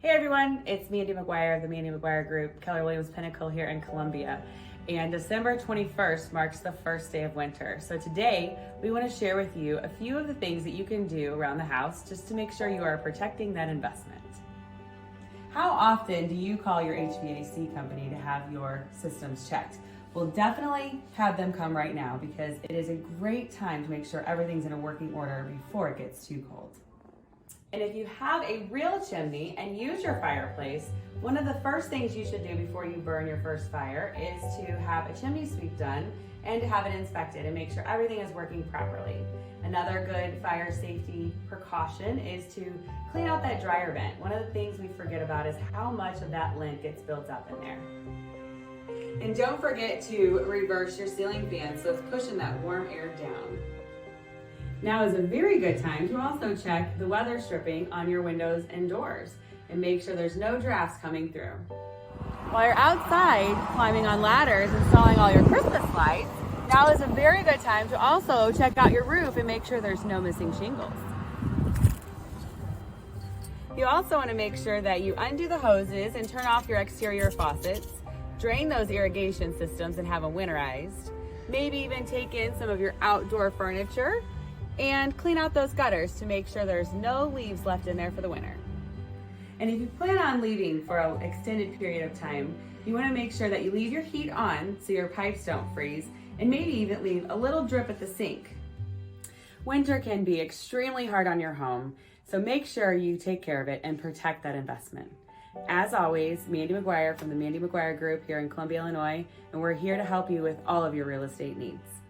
Hey everyone, it's Mandy McGuire of the Mandy McGuire Group, Keller Williams Pinnacle here in Columbia. And December 21st marks the first day of winter. So today we want to share with you a few of the things that you can do around the house just to make sure you are protecting that investment. How often do you call your HVAC company to have your systems checked? We'll definitely have them come right now because it is a great time to make sure everything's in a working order before it gets too cold. And if you have a real chimney and use your fireplace, one of the first things you should do before you burn your first fire is to have a chimney sweep done and to have it inspected and make sure everything is working properly. Another good fire safety precaution is to clean out that dryer vent. One of the things we forget about is how much of that lint gets built up in there. And don't forget to reverse your ceiling fan so it's pushing that warm air down. Now is a very good time to also check the weather stripping on your windows and doors and make sure there's no drafts coming through. While you're outside climbing on ladders, installing all your Christmas lights, now is a very good time to also check out your roof and make sure there's no missing shingles. You also want to make sure that you undo the hoses and turn off your exterior faucets, drain those irrigation systems and have them winterized, maybe even take in some of your outdoor furniture and clean out those gutters to make sure there's no leaves left in there for the winter. And if you plan on leaving for an extended period of time, you want to make sure that you leave your heat on so your pipes don't freeze and maybe even leave a little drip at the sink. Winter can be extremely hard on your home, so make sure you take care of it and protect that investment. As always, Mandy McGuire from the Mandy McGuire Group here in Columbia, Illinois, and we're here to help you with all of your real estate needs.